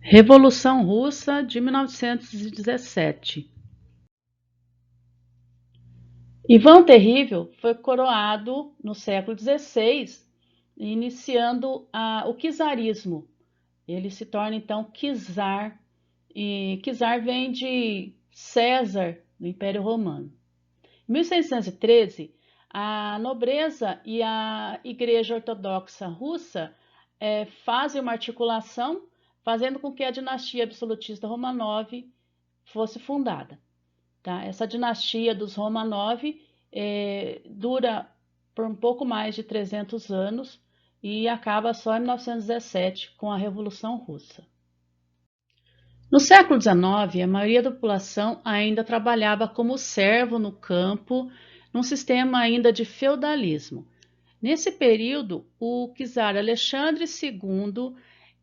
Revolução Russa de 1917. Ivan Terrível foi coroado no século XVI, iniciando o czarismo. Ele se torna então czar, e czar vem de César, do Império Romano. Em 1613, a nobreza e a Igreja Ortodoxa Russa fazem uma articulação, fazendo com que a dinastia absolutista Romanov fosse fundada. Tá? Essa dinastia dos Romanov dura por um pouco mais de 300 anos e acaba só em 1917 com a Revolução Russa. No século XIX, a maioria da população ainda trabalhava como servo no campo, num sistema ainda de feudalismo. Nesse período, o czar Alexandre II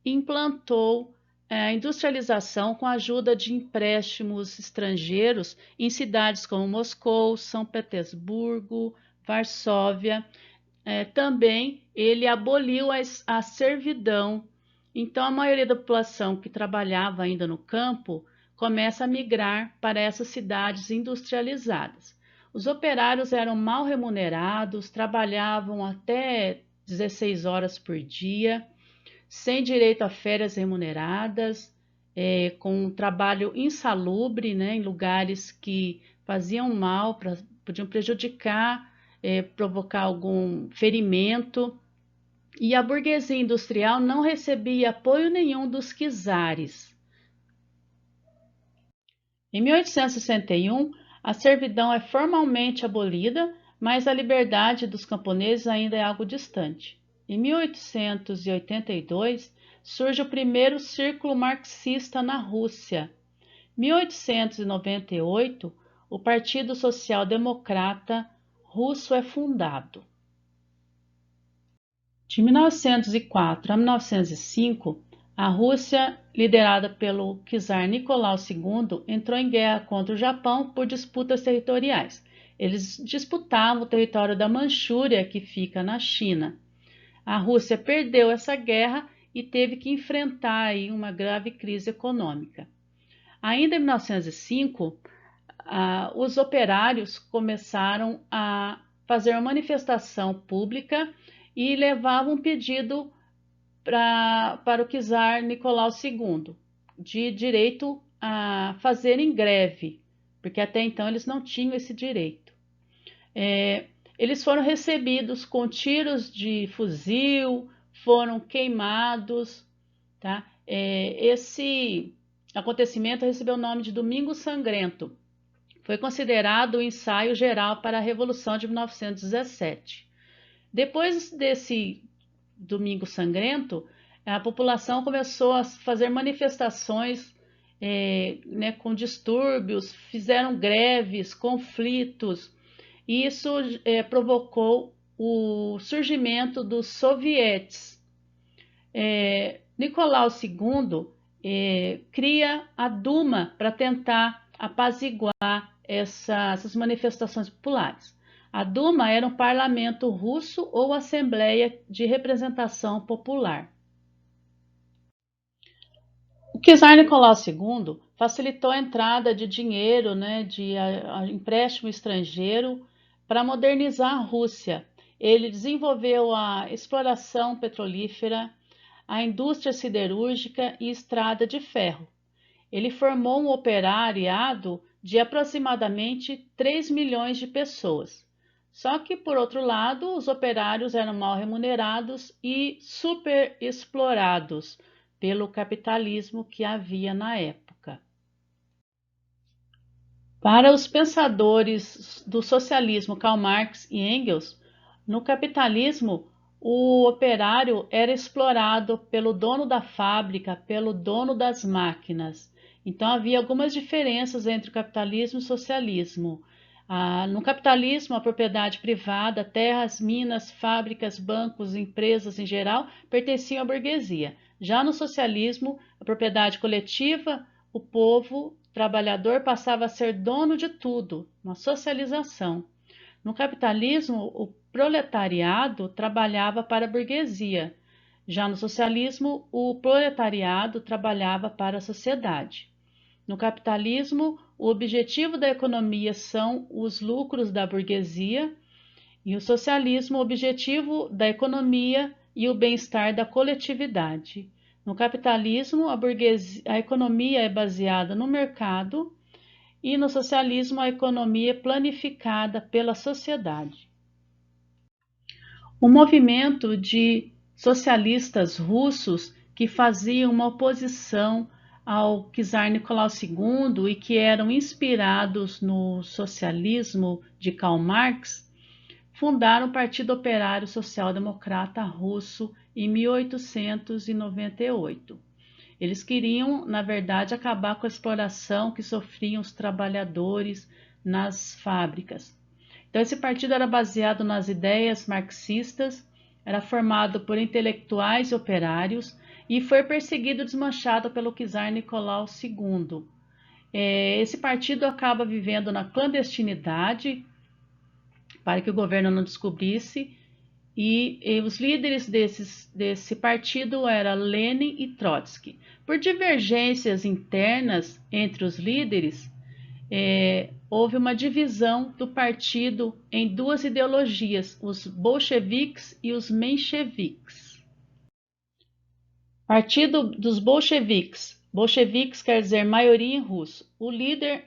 implantou a industrialização com a ajuda de empréstimos estrangeiros em cidades como Moscou, São Petersburgo, Varsóvia. Também ele aboliu a servidão. Então, a maioria da população que trabalhava ainda no campo começa a migrar para essas cidades industrializadas. Os operários eram mal remunerados, trabalhavam até 16 horas por dia, sem direito a férias remuneradas, com um trabalho insalubre, né, em lugares que faziam mal, podiam prejudicar, provocar algum ferimento. E a burguesia industrial não recebia apoio nenhum dos czares. Em 1861, a servidão é formalmente abolida, mas a liberdade dos camponeses ainda é algo distante. Em 1882, surge o primeiro círculo marxista na Rússia. Em 1898, o Partido Social Democrata Russo é fundado. De 1904 a 1905, a Rússia, liderada pelo czar Nicolau II, entrou em guerra contra o Japão por disputas territoriais. Eles disputavam o território da Manchúria, que fica na China. A Rússia perdeu essa guerra e teve que enfrentar aí uma grave crise econômica. Ainda em 1905, os operários começaram a fazer uma manifestação pública e levavam um pedido para o czar Nicolau II de direito a fazerem greve, porque até então eles não tinham esse direito. Eles foram recebidos com tiros de fuzil, foram queimados. Tá? Esse acontecimento recebeu o nome de Domingo Sangrento. Foi considerado o ensaio geral para a Revolução de 1917. Depois desse Domingo Sangrento, a população começou a fazer manifestações com distúrbios, fizeram greves, conflitos, e isso provocou o surgimento dos sovietes. Nicolau II cria a Duma para tentar apaziguar essas manifestações populares. A Duma era um parlamento russo ou assembleia de representação popular. O czar Nicolau II facilitou a entrada de dinheiro, de empréstimo estrangeiro para modernizar a Rússia. Ele desenvolveu a exploração petrolífera, a indústria siderúrgica e estrada de ferro. Ele formou um operariado de aproximadamente 3 milhões de pessoas. Só que, por outro lado, os operários eram mal remunerados e superexplorados pelo capitalismo que havia na época. Para os pensadores do socialismo Karl Marx e Engels, no capitalismo, o operário era explorado pelo dono da fábrica, pelo dono das máquinas. Então havia algumas diferenças entre o capitalismo e o socialismo. No capitalismo, a propriedade privada, terras, minas, fábricas, bancos, empresas em geral, pertenciam à burguesia. Já no socialismo, a propriedade coletiva, o povo trabalhador passava a ser dono de tudo, uma socialização. No capitalismo, o proletariado trabalhava para a burguesia. Já no socialismo, o proletariado trabalhava para a sociedade. No capitalismo, o objetivo da economia são os lucros da burguesia, e o socialismo, o objetivo da economia e o bem-estar da coletividade. No capitalismo, a economia é baseada no mercado e no socialismo, a economia é planificada pela sociedade. O movimento de socialistas russos que faziam uma oposição ao czar Nicolau II e que eram inspirados no socialismo de Karl Marx, fundaram o Partido Operário Social Democrata Russo em 1898. Eles queriam, na verdade, acabar com a exploração que sofriam os trabalhadores nas fábricas. Então, esse partido era baseado nas ideias marxistas, era formado por intelectuais e operários e foi perseguido e desmanchado pelo czar Nicolau II. Esse partido acaba vivendo na clandestinidade para que o governo não descobrisse, e os líderes desse partido eram Lenin e Trotsky. Por divergências internas entre os líderes, houve uma divisão do partido em duas ideologias, os bolcheviques e os mencheviques. Partido dos bolcheviques. Bolcheviques quer dizer maioria em russo. O líder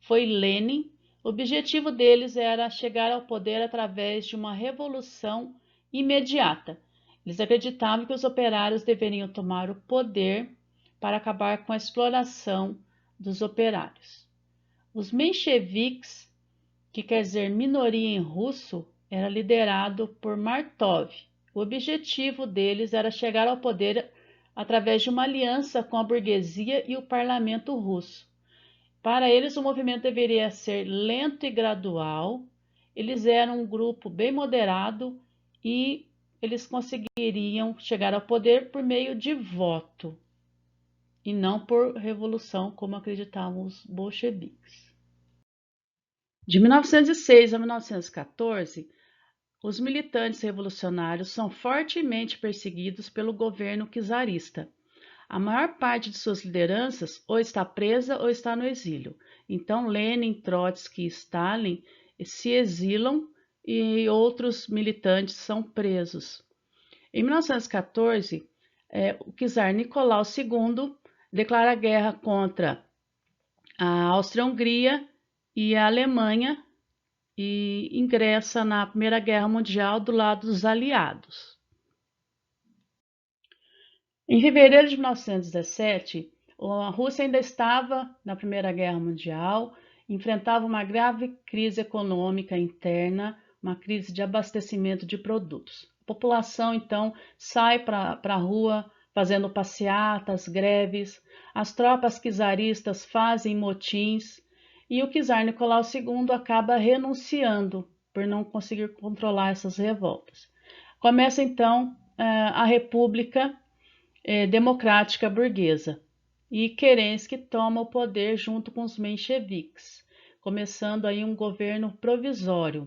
foi Lenin. O objetivo deles era chegar ao poder através de uma revolução imediata. Eles acreditavam que os operários deveriam tomar o poder para acabar com a exploração dos operários. Os mencheviques, que quer dizer minoria em russo, era liderado por Martov. O objetivo deles era chegar ao poder através de uma aliança com a burguesia e o parlamento russo. Para eles, o movimento deveria ser lento e gradual. Eles eram um grupo bem moderado e eles conseguiriam chegar ao poder por meio de voto e não por revolução, como acreditavam os bolcheviques. De 1906 a 1914, os militantes revolucionários são fortemente perseguidos pelo governo czarista. A maior parte de suas lideranças ou está presa ou está no exílio. Então, Lenin, Trotsky e Stalin se exilam e outros militantes são presos. Em 1914, o czar Nicolau II declara guerra contra a Áustria-Hungria e a Alemanha e ingressa na Primeira Guerra Mundial do lado dos aliados. Em fevereiro de 1917, a Rússia ainda estava na Primeira Guerra Mundial, enfrentava uma grave crise econômica interna, uma crise de abastecimento de produtos. A população, então, sai para a rua fazendo passeatas, greves, as tropas czaristas fazem motins e o czar Nicolau II acaba renunciando por não conseguir controlar essas revoltas. Começa, então, a República Democrática Burguesa, e Kerensky toma o poder junto com os mencheviques, começando aí um governo provisório.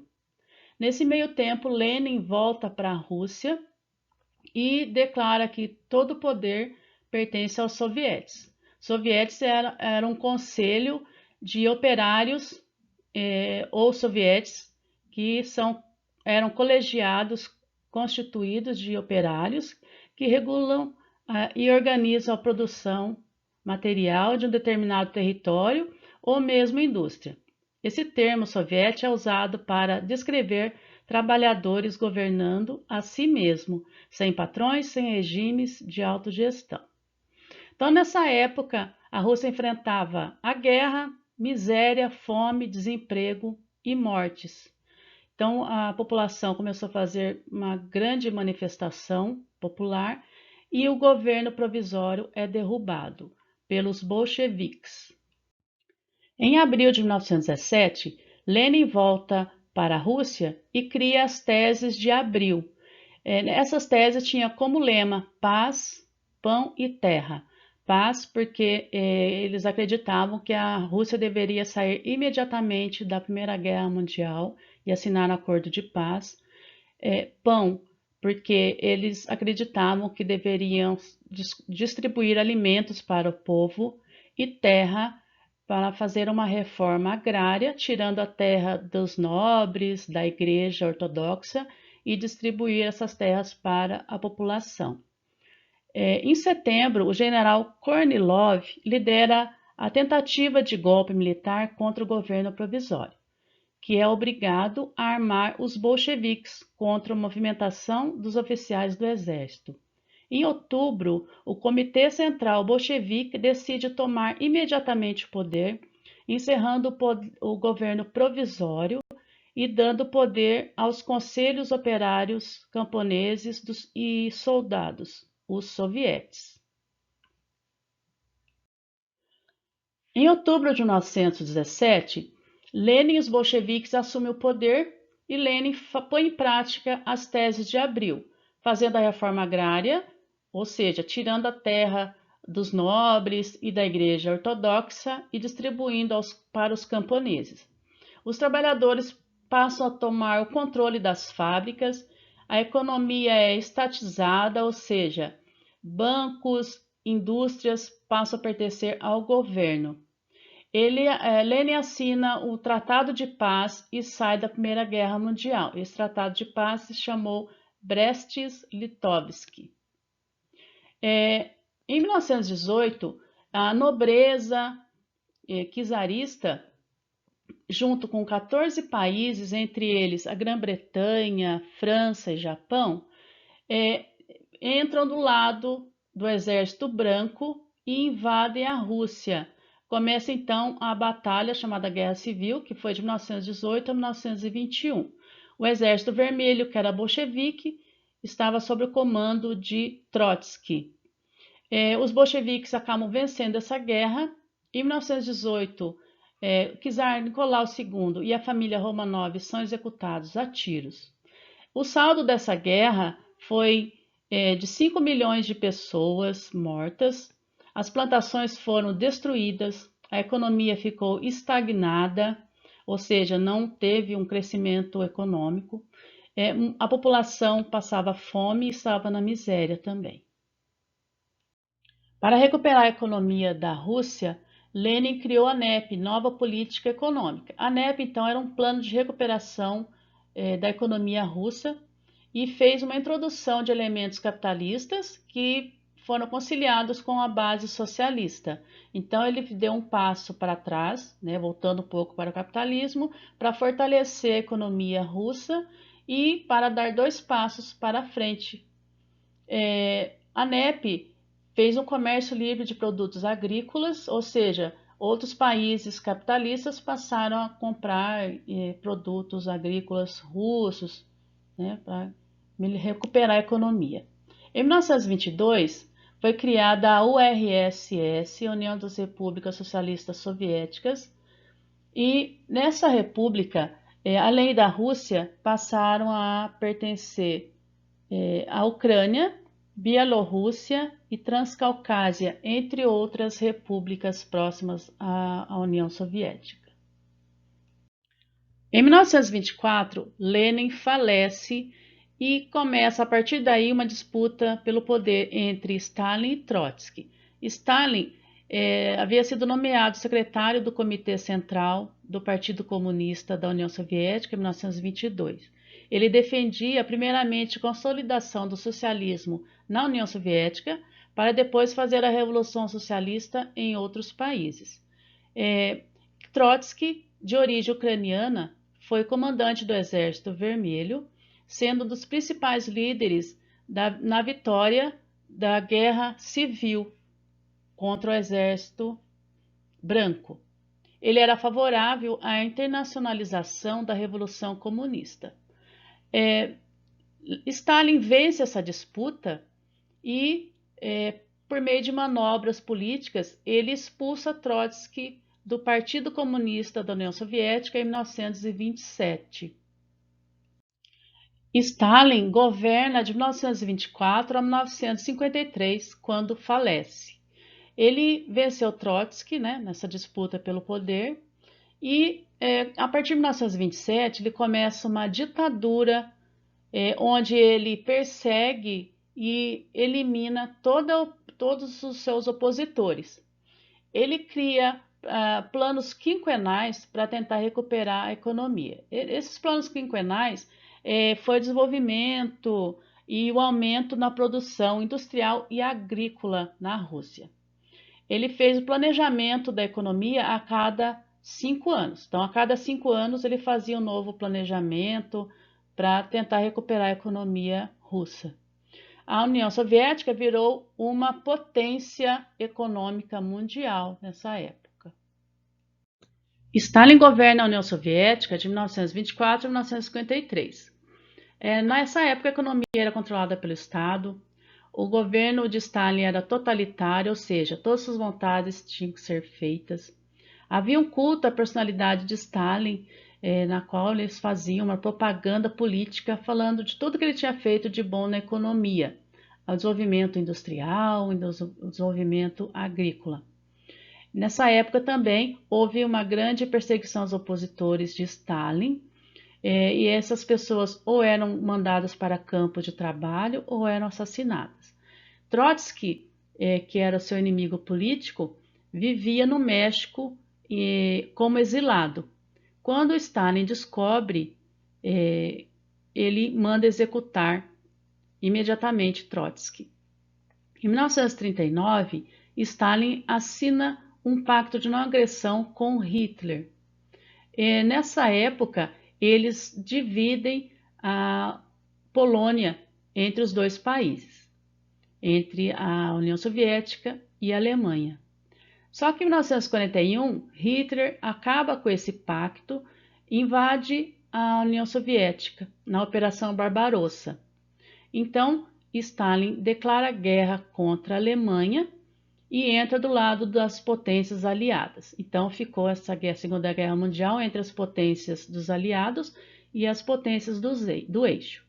Nesse meio tempo, Lenin volta para a Rússia e declara que todo o poder pertence aos sovietes. Os sovietes era um conselho de operários ou sovietes que eram colegiados constituídos de operários que regulam e organizam a produção material de um determinado território ou mesmo indústria. Esse termo soviético é usado para descrever trabalhadores governando a si mesmo, sem patrões, sem regimes de autogestão. Então, nessa época, a Rússia enfrentava a guerra, miséria, fome, desemprego e mortes. Então, a população começou a fazer uma grande manifestação popular e o governo provisório é derrubado pelos bolcheviques. Em abril de 1917, Lenin volta para a Rússia e cria as teses de abril. Essas teses tinham como lema paz, pão e terra. Paz porque eles acreditavam que a Rússia deveria sair imediatamente da Primeira Guerra Mundial e assinar um acordo de paz. Pão, porque eles acreditavam que deveriam distribuir alimentos para o povo e terra para fazer uma reforma agrária, tirando a terra dos nobres, da Igreja Ortodoxa e distribuir essas terras para a população. Em setembro, o general Kornilov lidera a tentativa de golpe militar contra o governo provisório, que é obrigado a armar os bolcheviques contra a movimentação dos oficiais do exército. Em outubro, o Comitê Central Bolchevique decide tomar imediatamente o poder, encerrando o governo provisório e dando poder aos conselhos operários camponeses e soldados, os sovietes. Em outubro de 1917, Lenin e os bolcheviques assumem o poder e Lenin põe em prática as teses de Abril, fazendo a reforma agrária, ou seja, tirando a terra dos nobres e da Igreja Ortodoxa e distribuindo para os camponeses. Os trabalhadores passam a tomar o controle das fábricas, a economia é estatizada, ou seja, bancos, indústrias passam a pertencer ao governo. Lenin assina o Tratado de Paz e sai da Primeira Guerra Mundial. Esse Tratado de Paz se chamou Brest-Litovsk. Em 1918, a nobreza czarista, junto com 14 países, entre eles a Grã-Bretanha, França e Japão, entram do lado do Exército Branco e invadem a Rússia. Começa então a batalha chamada Guerra Civil, que foi de 1918 a 1921. O Exército Vermelho, que era bolchevique, estava sob o comando de Trotsky. Os bolcheviques acabam vencendo essa guerra. Em 1918, o czar Nicolau II e a família Romanov são executados a tiros. O saldo dessa guerra foi de 5 milhões de pessoas mortas, as plantações foram destruídas, a economia ficou estagnada, ou seja, não teve um crescimento econômico, a população passava fome e estava na miséria também. Para recuperar a economia da Rússia, Lenin criou a NEP, Nova Política Econômica. A NEP, então, era um plano de recuperação da economia russa e fez uma introdução de elementos capitalistas que foram conciliados com a base socialista. Então, ele deu um passo para trás, voltando um pouco para o capitalismo, para fortalecer a economia russa e para dar 2 passos para frente. A NEP fez um comércio livre de produtos agrícolas, ou seja, outros países capitalistas passaram a comprar produtos agrícolas russos, para recuperar a economia. Em 1922, foi criada a URSS, União das Repúblicas Socialistas Soviéticas, e nessa república, além da Rússia, passaram a pertencer à Ucrânia, Bielorrússia e Transcaucásia, entre outras repúblicas próximas à União Soviética. Em 1924, Lenin falece e começa a partir daí uma disputa pelo poder entre Stalin e Trotsky. Stalin havia sido nomeado secretário do Comitê Central do Partido Comunista da União Soviética em 1922. Ele defendia primeiramente a consolidação do socialismo na União Soviética, para depois fazer a Revolução Socialista em outros países. Trotsky, de origem ucraniana, foi comandante do Exército Vermelho, sendo um dos principais líderes na vitória da Guerra Civil contra o Exército Branco. Ele era favorável à internacionalização da Revolução Comunista. Stalin vence essa disputa e, por meio de manobras políticas, ele expulsa Trotsky do Partido Comunista da União Soviética em 1927. Stalin governa de 1924 a 1953, quando falece. Ele venceu Trotsky, nessa disputa pelo poder e, a partir de 1927, ele começa uma ditadura onde ele persegue e elimina todos os seus opositores. Ele cria planos quinquenais para tentar recuperar a economia. Esses planos quinquenais foi o desenvolvimento e o aumento na produção industrial e agrícola na Rússia. Ele fez o planejamento da economia a cada 5 anos. Então, a cada 5 anos, ele fazia um novo planejamento para tentar recuperar a economia russa. A União Soviética virou uma potência econômica mundial nessa época. Stalin governa a União Soviética de 1924 a 1953. Nessa época, a economia era controlada pelo Estado. O governo de Stalin era totalitário, ou seja, todas suas vontades tinham que ser feitas. Havia um culto à personalidade de Stalin, na qual eles faziam uma propaganda política falando de tudo que ele tinha feito de bom na economia, o desenvolvimento industrial, o desenvolvimento agrícola. Nessa época também houve uma grande perseguição aos opositores de Stalin, e essas pessoas ou eram mandadas para campos de trabalho ou eram assassinadas. Trotsky, que era seu inimigo político, vivia no México como exilado. Quando Stalin descobre, ele manda executar imediatamente Trotsky. Em 1939, Stalin assina um pacto de não agressão com Hitler. Nessa época, eles dividem a Polônia entre os dois países, entre a União Soviética e a Alemanha. Só que em 1941, Hitler acaba com esse pacto e invade a União Soviética na Operação Barbarossa. Então, Stalin declara guerra contra a Alemanha e entra do lado das potências aliadas. Então ficou essa Segunda Guerra Mundial entre as potências dos aliados e as potências do eixo.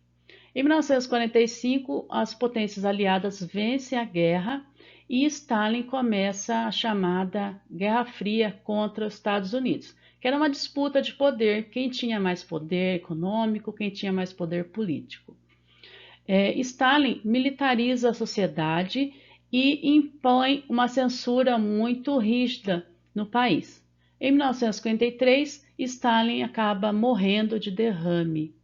Em 1945, as potências aliadas vencem a guerra e Stalin começa a chamada Guerra Fria contra os Estados Unidos, que era uma disputa de poder, quem tinha mais poder econômico, quem tinha mais poder político. Stalin militariza a sociedade e impõe uma censura muito rígida no país. Em 1953, Stalin acaba morrendo de derrame.